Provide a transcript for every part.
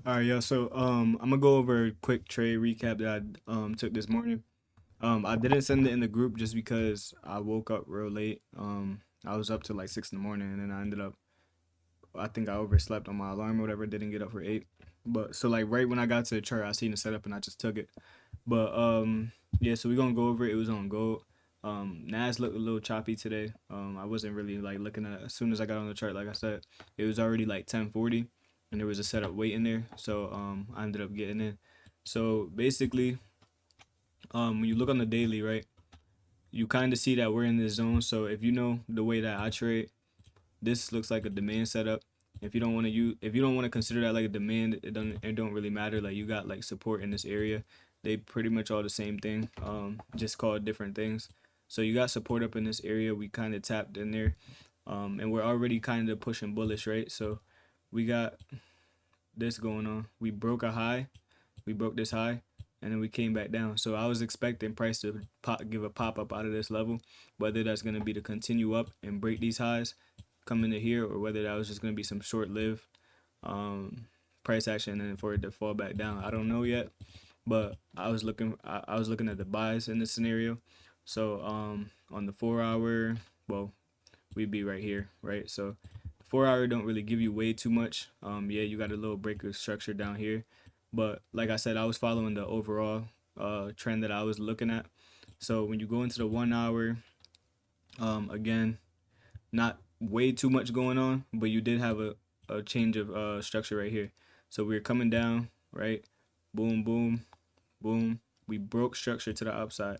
All right, yo. So I'm gonna go over a quick trade recap that I took this morning. I didn't send it in the group just because I woke up real late. I was up till like 6 in the morning, and then I ended up. I think I overslept on my alarm or whatever. Didn't get up for 8. But so like right when I got to the chart, I seen the setup and I just took it. But yeah. So we gonna go over it. It was on gold. Nas looked a little choppy today. I wasn't really like looking at it. As soon as I got on the chart, like I said, it was already like 10:40, and there was a setup waiting there. So I ended up getting in. So basically, when you look on the daily, right, you kind of see that we're in this zone. So if you know the way that I trade, this looks like a demand setup. If you don't want to consider that like a demand, it don't really matter. Like you got like support in this area. They pretty much all the same thing. Just called different things. So you got support up in this area. We kind of tapped in there. And we're already kind of pushing bullish, right? So we got this going on. We broke a high. We broke this high, and then we came back down. So I was expecting price to give a pop up out of this level, whether that's gonna be to continue up and break these highs, come into here, or whether that was just gonna be some short lived um, price action and for it to fall back down. I don't know yet, but I was looking at the buys in this scenario. So on the 4 hour, well, we'd be right here, right? So the 4 hour don't really give you way too much. Yeah, you got a little breaker structure down here, but like I said, I was following the overall trend that I was looking at. So when you go into the 1 hour, again, not way too much going on, but you did have a change of structure right here. So we are coming down, right? Boom, boom, boom. We broke structure to the upside.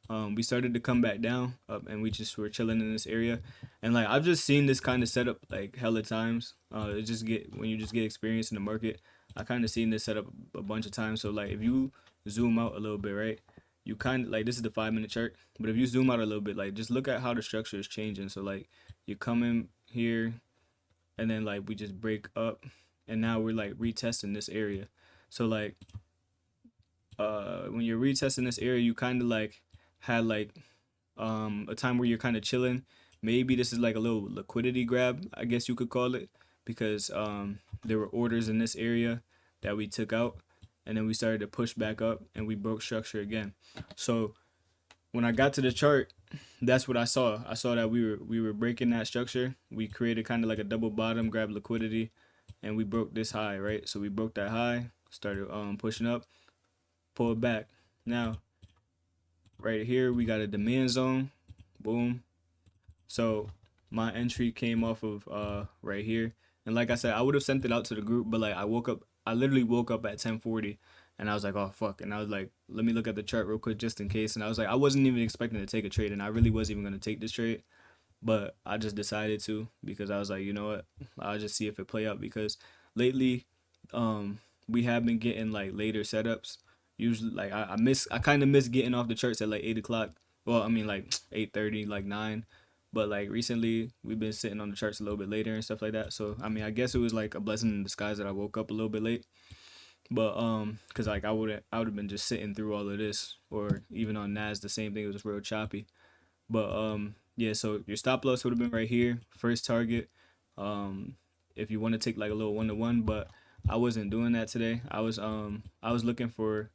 We started to come back down up, and we just were chilling in this area. And like I've just seen this kind of setup like hella times. It just get when you just get experience in the market. I kind of seen this setup a bunch of times. So like if you zoom out a little bit, right? You kind of like this is the 5 minute chart, but if you zoom out a little bit, like just look at how the structure is changing. So like you come in here, and then like we just break up, and now we're like retesting this area. So like when you're retesting this area, you kind of like had like a time where you're kind of chilling. Maybe this is like a little liquidity grab, I guess you could call it, because there were orders in this area that we took out, and then we started to push back up, and we broke structure again. So when I got to the chart, that's what I saw. I saw that we were breaking that structure. We created kind of like a double bottom, grab liquidity, and we broke this high, right? So we broke that high, started pushing up, pull it back. Now right here we got a demand zone, boom. So my entry came off of right here, and like I said, I would have sent it out to the group, but like I literally woke up at 10:40, and I was like, oh fuck, and I was like, let me look at the chart real quick just in case, and I was like, I wasn't even expecting to take a trade, and I really wasn't even gonna take this trade, but I just decided to because I was like, you know what, I'll just see if it play out because lately, we have been getting like later setups. Usually, like I kind of miss getting off the charts at like 8 o'clock. Well, I mean like 8:30, like 9. But like recently, we've been sitting on the charts a little bit later and stuff like that. So I mean, I guess it was like a blessing in disguise that I woke up a little bit late. But cause like I would have been just sitting through all of this, or even on Nas the same thing. It was real choppy. But yeah. So your stop loss would have been right here, first target. Um, if you want to take like a little 1-to-1, but I wasn't doing that today. I was looking for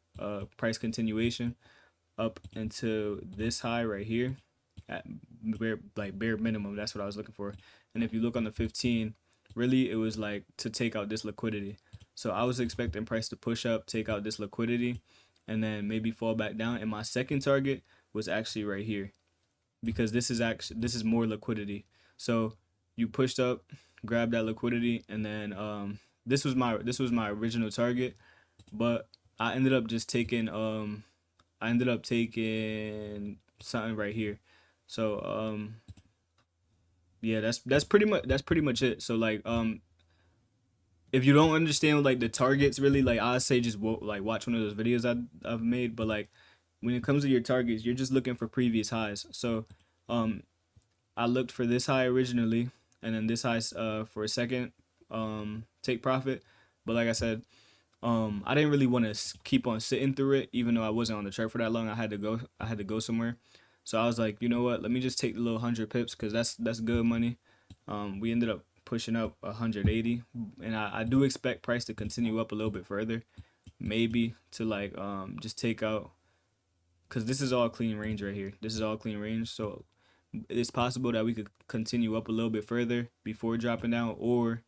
price continuation up into this high right here at bare minimum. That's what I was looking for. And if you look on the 15, really it was like to take out this liquidity. So I was expecting price to push up, take out this liquidity, and then maybe fall back down. And my second target was actually right here because this is more liquidity. So you pushed up, grab that liquidity, and then this was my original target, but I ended up just taking I ended up taking something right here. So yeah, that's pretty much it. So like if you don't understand like the targets really, like I say just like watch one of those videos I've made. But like when it comes to your targets, you're just looking for previous highs. So um I looked for this high originally, and then this high for a second take profit. But like I said, I didn't really want to keep on sitting through it, even though I wasn't on the chart for that long. I had to go somewhere, so I was like, you know what? Let me just take the little 100 pips because that's good money. We ended up pushing up 180, and I do expect price to continue up a little bit further, maybe to like just take out, because this is all clean range right here. This is all clean range, so it's possible that we could continue up a little bit further before dropping down, or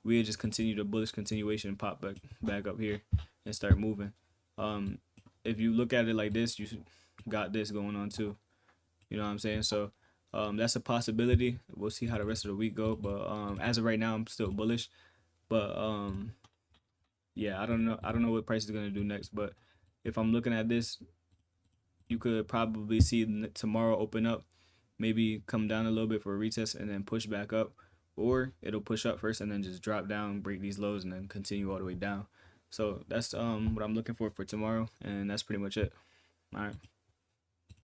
we'll just continue the bullish continuation and pop back up here and start moving. Um, if you look at it like this, you got this going on too. You know what I'm saying? So that's a possibility. We'll see how the rest of the week go. But as of right now, I'm still bullish. But yeah, I don't know. I don't know what price is gonna do next. But if I'm looking at this, you could probably see tomorrow open up, maybe come down a little bit for a retest and then push back up, or it'll push up first and then just drop down, break these lows, and then continue all the way down. So that's what I'm looking for tomorrow, and that's pretty much it. All right.